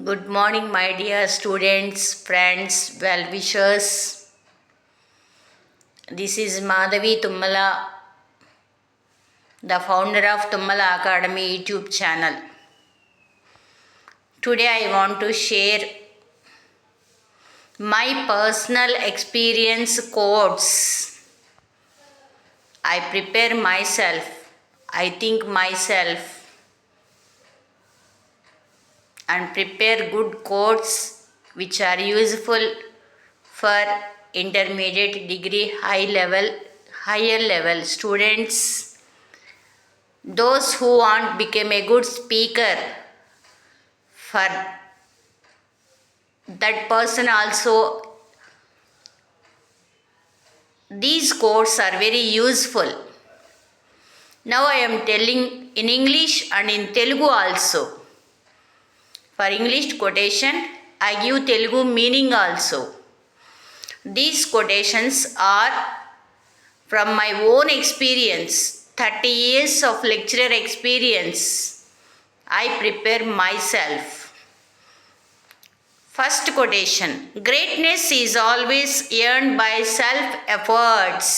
Good morning, my dear students, friends, well wishers. This is Madhavi Tummala, the founder of Tummala Academy YouTube channel. Today I want to share my personal experience quotes. I prepare myself, I think myself, and prepare good quotes which are useful for intermediate degree higher level students, those who want become a good speaker. For that person also these quotes are very useful. Now I am telling in English and in Telugu also. For English quotation, I give Telugu meaning also. These quotations are from my own experience, 30 years of lecturer experience. I prepare myself. First quotation: greatness is always earned by self-efforts.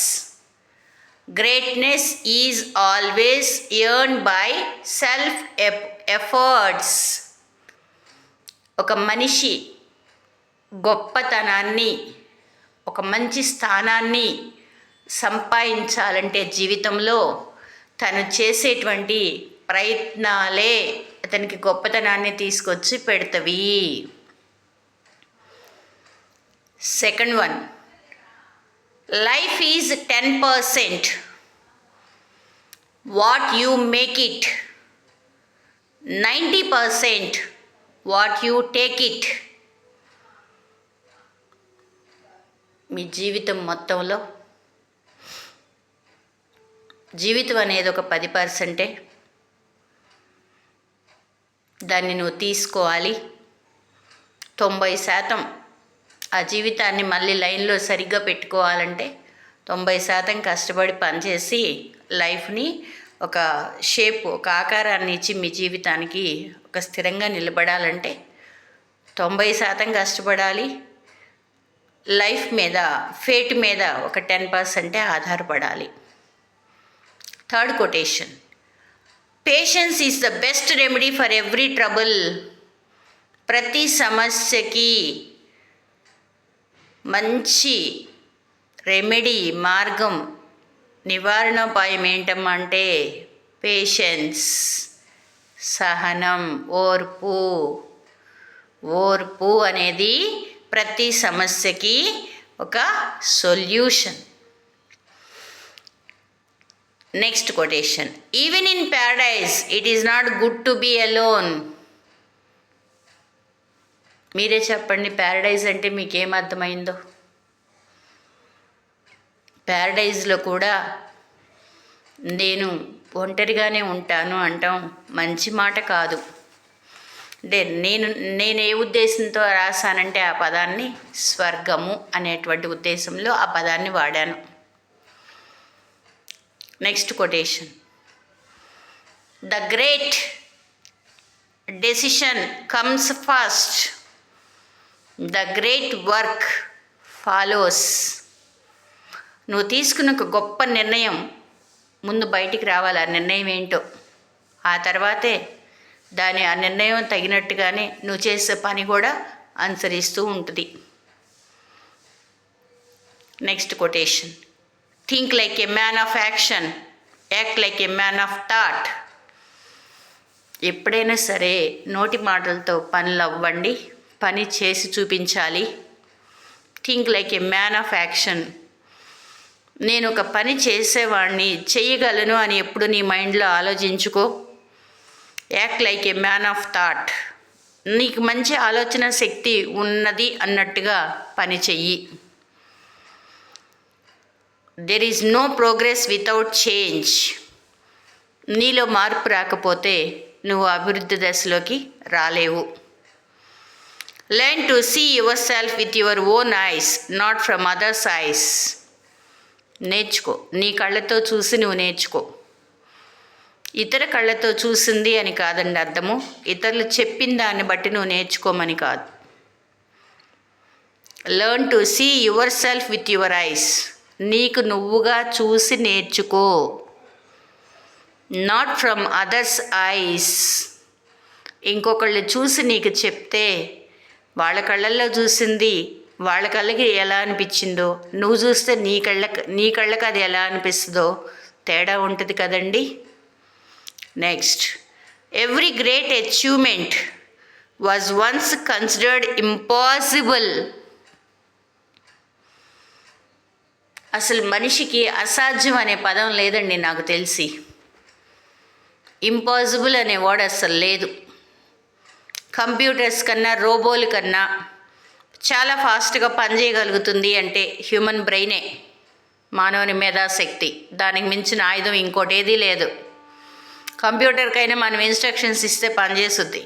Greatness is always earned by self-efforts. ఒక మనిషి గొప్పతనాన్ని, ఒక మంచి స్థానాన్ని సంపాదించాలంటే జీవితంలో తను చేసేటువంటి ప్రయత్నాలే అతనికి గొప్పతనాన్ని తీసుకొచ్చి పెడతవి. Second one, life is 10%. What you make it, 90% what you take it. మీ జీవితం మొత్తంలో జీవితం అనేది ఒక 10%. దాన్ని నువ్వు తీసుకోవాలి. 90% ఆ జీవితాన్ని మళ్ళీ లైన్లో సరిగ్గా పెట్టుకోవాలంటే 90% కష్టపడి పనిచేసి లైఫ్ని ఒక షేప్, ఒక ఆకారాన్ని ఇచ్చి మీ జీవితానికి ఒక స్థిరంగా నిలబడాలంటే 90% కష్టపడాలి. లైఫ్ మీద, ఫేట్ మీద ఒక 10% ఆధారపడాలి. Third quotation, patience is the best remedy for every trouble. ప్రతి సమస్యకి మంచి రెమెడీ, మార్గం, నివారణోపాయం ఏంటమ్మంటే పేషెన్స్, సహనం, ఓర్పు. ఓర్పు అనేది ప్రతి సమస్యకి ఒక solution. Next quotation, even in paradise it is not good to be alone. మీరే చెప్పండి, ప్యారడైజ్ అంటే మీకేం అర్థమైందో? ప్యారడైజ్లో కూడా నేను ఒంటరిగానే ఉంటాను అంటాం మంచి మాట కాదు. అంటే నేను ఏ ఉద్దేశంతో రాశానంటే ఆ పదాన్ని స్వర్గము అనేటువంటి ఉద్దేశంలో ఆ పదాన్ని వాడాను. Next quotation, the great decision comes first, the great work follows. నువ్వు తీసుకున్న ఒక గొప్ప నిర్ణయం ముందు బయటికి రావాలి. ఆ నిర్ణయం ఏంటో, ఆ తర్వాతే ఆ నిర్ణయం తగినట్టుగానే నువ్వు చేసే పని కూడా అనుసరిస్తూ ఉంటుంది. Next quotation, think like a man of action, act like a man of thought. ఎప్పుడైనా సరే నోటి మాటలతో పనులు అవ్వండి, పని చేసి చూపించాలి. Think like a man of action. నేను ఒక పని చేసేవాడిని, చెయ్యగలను అని ఎప్పుడు నీ మైండ్లో ఆలోచించుకో. Act like a man of thought. నీకు మంచి ఆలోచన శక్తి ఉన్నది అన్నట్టుగా పని చెయ్యి. There is no progress without change. నీలో మార్పు రాకపోతే నువ్వు అభివృద్ధి దశలోకి రాలేవు. Learn to see yourself with your own eyes, not from others eyes. నేర్చుకో, నీ కళ్ళతో చూసి నువ్వు నేర్చుకో. ఇతర కళ్ళతో చూసింది అని కాదండి అర్థము, ఇతరులు చెప్పిన దాన్ని బట్టి నువ్వు నేర్చుకోమని కాదు. Learn to see yourself with your eyes. నీకు నువ్వుగా చూసి నేర్చుకో. Not from others eyes. ఇంకొకళ్ళు చూసి నీకు చెప్తే వాళ్ళ కళ్ళల్లో చూసింది వాళ్ళ కళ్ళకి ఎలా అనిపించిందో, నువ్వు చూస్తే నీ కళ్ళకి అది ఎలా అనిపిస్తుందో తేడా ఉంటుంది కదండి. Next, every great achievement was once considered impossible. అసలు మనిషికి అసాధ్యం అనే పదం లేదండి నాకు తెలిసి. ఇంపాసిబుల్ అనే వర్డ్ అసలు లేదు. కంప్యూటర్స్ కన్నా రోబోల కన్నా చాలా ఫాస్ట్గా పనిచేయగలుగుతుంది అంటే హ్యూమన్ బ్రెయినే, మానవుని మేధాశక్తి. దానికి మించిన ఆయుధం ఇంకోటి ఏదీ లేదు. కంప్యూటర్కైనా మనం ఇన్స్ట్రక్షన్స్ ఇస్తే పనిచేస్తుంది.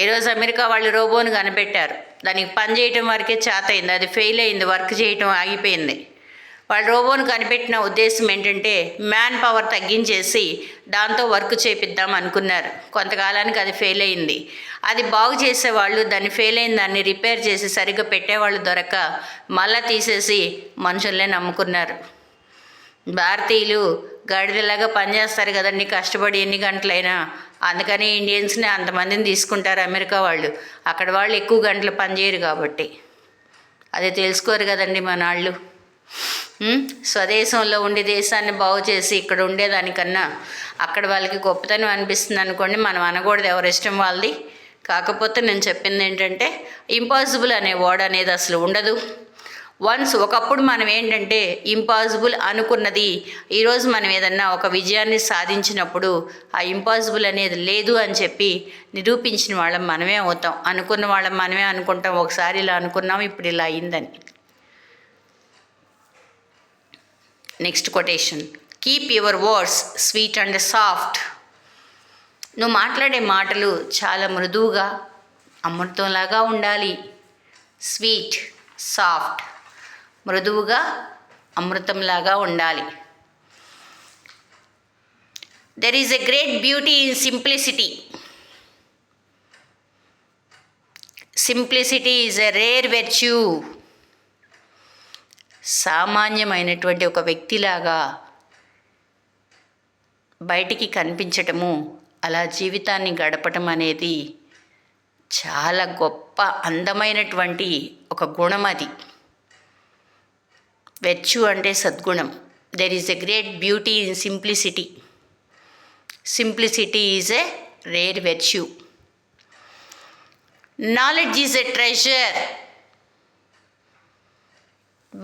ఈరోజు అమెరికా వాళ్ళు రోబోని కనిపెట్టారు, దానికి పని చేయటం వరకే చేతయింది, అది ఫెయిల్ అయింది, వర్క్ చేయటం ఆగిపోయింది. వాళ్ళు రోబోను కనిపెట్టిన ఉద్దేశం ఏంటంటే మ్యాన్ పవర్ తగ్గించేసి దాంతో వర్క్ చేపిద్దాం అనుకున్నారు. కొంతకాలానికి అది ఫెయిల్ అయింది. అది బాగు చేసేవాళ్ళు దాన్ని ఫెయిల్ అయిన దాన్ని రిపేర్ చేసి సరిగ్గా పెట్టేవాళ్ళు దొరక మళ్ళా తీసేసి మనుషుల్నే నమ్ముకున్నారు. భారతీయులు గాడిదలాగా పనిచేస్తారు కదండి కష్టపడి ఎన్ని గంటలైనా. అందుకని ఇండియన్స్ని అంతమందిని తీసుకుంటారు అమెరికా వాళ్ళు. అక్కడ వాళ్ళు ఎక్కువ గంటలు పనిచేయరు కాబట్టి. అది తెలుసుకోరు కదండి మన వాళ్ళు. స్వదేశంలో ఉండి దేశాన్ని బాగు చేసి ఇక్కడ ఉండేదానికన్నా అక్కడ వాళ్ళకి గొప్పతనం అనిపిస్తుంది అనుకోండి. మనం అనకూడదు, ఎవరి ఇష్టం వాళ్ళది. కాకపోతే నేను చెప్పింది ఏంటంటే ఇంపాసిబుల్ అనే వర్డ్ అనేది అసలు ఉండదు. ఒకప్పుడు మనం ఏంటంటే ఇంపాసిబుల్ అనుకున్నది ఈరోజు మనం ఏదన్నా ఒక విజయాన్ని సాధించినప్పుడు ఆ ఇంపాసిబుల్ అనేది లేదు అని చెప్పి నిరూపించిన వాళ్ళం మనమే అవుతాం. అనుకున్న వాళ్ళం మనమే అనుకుంటాం, ఒకసారి ఇలా అనుకున్నాం ఇప్పుడు ఇలా అయిందని. Next quotation, keep your words sweet and soft. నువ్వు మాట్లాడే మాటలు చాలా మృదువుగా అమృతంలాగా ఉండాలి. స్వీట్, సాఫ్ట్, మృదువుగా అమృతంలాగా ఉండాలి. There is a great beauty in simplicity. Simplicity is a rare వెర్చ్యూ. సామాన్యమైనటువంటి ఒక వ్యక్తిలాగా బయటికి కనిపించటము, అలా జీవితాన్ని గడపటం అనేది చాలా గొప్ప అందమైనటువంటి ఒక గుణం. అది వెర్చ్యూ అంటే సద్గుణం. There is a great beauty in simplicity. Simplicity is a rare virtue. Knowledge is a treasure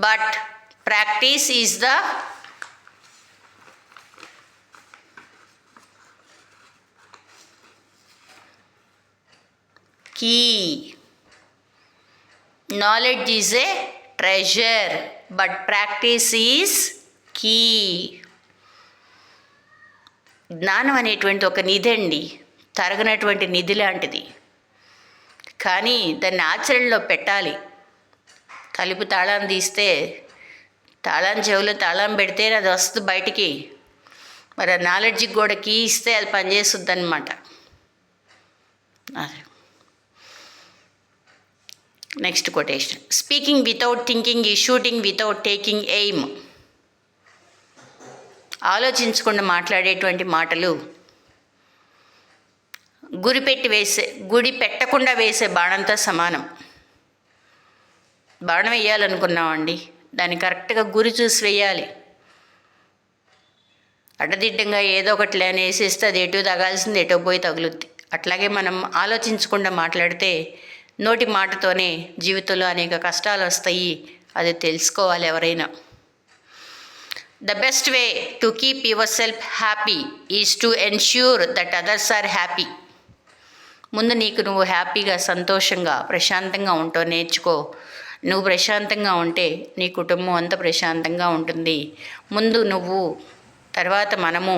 but practice is the key. Knowledge is a treasure but practice is key. జ్ఞానం అనేటువంటి ఒక నిధి అండి, తరగనటువంటి నిధి లాంటిది. కానీ దాన్ని ఆచరణలో పెట్టాలి. తలుపు తాళం తీస్తే తాళం చెవులో తాళం పెడితే అది వస్తుంది బయటికి. మరి ఆ నాలెడ్జ్కి కూడా కీ ఇస్తే అది పనిచేస్తుంది అన్నమాట. అదే next quotation, speaking without thinking ఈ షూటింగ్ వితౌట్ టేకింగ్ ఎయిమ్. ఆలోచించకుండా మాట్లాడేటువంటి మాటలు గురి పెట్టకుండా వేసే బాణంతో సమానం. బాణం వేయాలనుకున్నామండి, దాన్ని కరెక్ట్గా గురి చూసి వేయాలి. అడ్డదిడ్డంగా ఏదో ఒకటి లేని వేసేస్తే అది ఎటో తగాల్సింది ఎటో పోయి తగులుద్ది. అట్లాగే మనం ఆలోచించకుండా మాట్లాడితే నోటి మాటతోనే జీవితంలో అనేక కష్టాలు వస్తాయి. అది తెలుసుకోవాలి ఎవరైనా. The best way to keep yourself happy is to ensure that others are happy. ముందు నీకు నువ్వు హ్యాపీగా, సంతోషంగా, ప్రశాంతంగా ఉంటావు నేర్చుకో. నువ్వు ప్రశాంతంగా ఉంటే నీ కుటుంబం అంతా ప్రశాంతంగా ఉంటుంది. ముందు నువ్వు, తర్వాత మనము,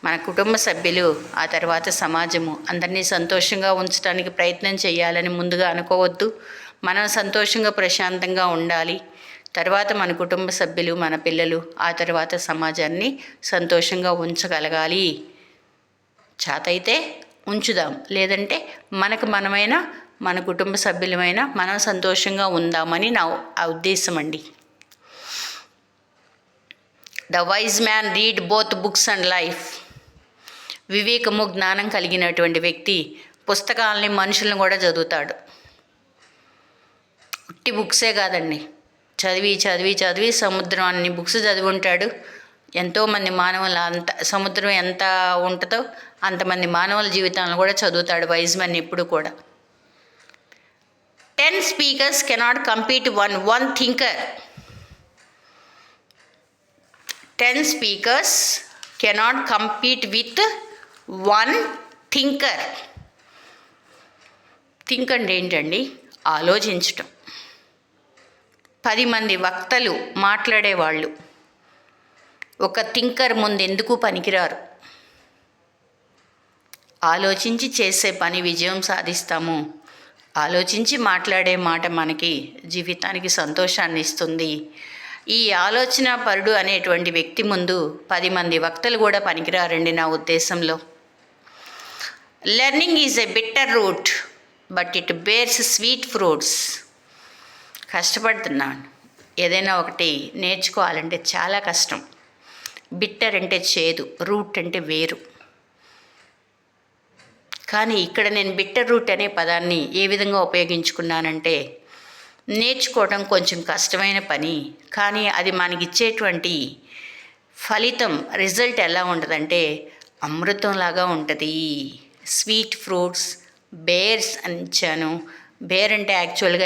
మన కుటుంబ సభ్యులు, ఆ తర్వాత సమాజము అందరినీ సంతోషంగా ఉంచడానికి ప్రయత్నం చేయాలని ముందుగా అనుకోవద్దు. మనం సంతోషంగా ప్రశాంతంగా ఉండాలి. తర్వాత మన కుటుంబ సభ్యులు, మన పిల్లలు, ఆ తర్వాత సమాజాన్ని సంతోషంగా ఉంచగలగాలి చేతైతే ఉంచుదాం, లేదంటే మనమైన మన కుటుంబ సభ్యులమైన మనం సంతోషంగా ఉందామని నా ఉద్దేశం అండి. The wise man read both books and life. వివేకము జ్ఞానం కలిగినటువంటి వ్యక్తి పుస్తకాలని మనుషులను కూడా చదువుతాడు. ఉట్టి బుక్సే కాదండి, చదివి చదివి చదివి సముద్రం అన్ని బుక్స్ చదివి ఉంటాడు. ఎంతోమంది మానవుల అంత సముద్రం ఎంత ఉంటుందో అంతమంది మానవుల జీవితాలను కూడా చదువుతాడు వైజ్ మ్యాన్ ఎప్పుడు కూడా. 10 speakers cannot compete one thinker. 10 speakers cannot compete with one thinker. Think అంటే ఏంటండి? ఆలోచించటం. 10 మంది వక్తలు మాట్లాడేవాళ్ళు ఒక థింకర్ ముందు ఎందుకు పనికిరారు. ఆలోచించి చేసే పని విజయం సాధిస్తాము. ఆలోచించి మాట్లాడే మాట మనకి జీవితానికి సంతోషాన్ని ఇస్తుంది. ఈ ఆలోచన పరుడు అనేటువంటి వ్యక్తి ముందు 10 మంది వక్తలు కూడా పనికిరారండి నా ఉద్దేశంలో. Learning is a bitter root but it bears sweet fruits. కష్టపడుతున్నాను, ఏదైనా ఒకటి నేర్చుకోవాలంటే చాలా కష్టం. బిట్టర్ అంటే చేదు, రూట్ అంటే వేరు. కానీ ఇక్కడ నేను బిట్టర్ రూట్ అనే పదాన్ని ఏ విధంగా ఉపయోగించుకున్నానంటే, నేర్చుకోవడం కొంచెం కష్టమైన పని, కానీ అది మనకిచ్చేటువంటి ఫలితం రిజల్ట్ ఎలా ఉంటుందంటే అమృతంలాగా ఉంటుంది. స్వీట్ ఫ్రూట్స్ బేర్స్ అని ఇచ్చాను. బేర్ అంటే యాక్చువల్గా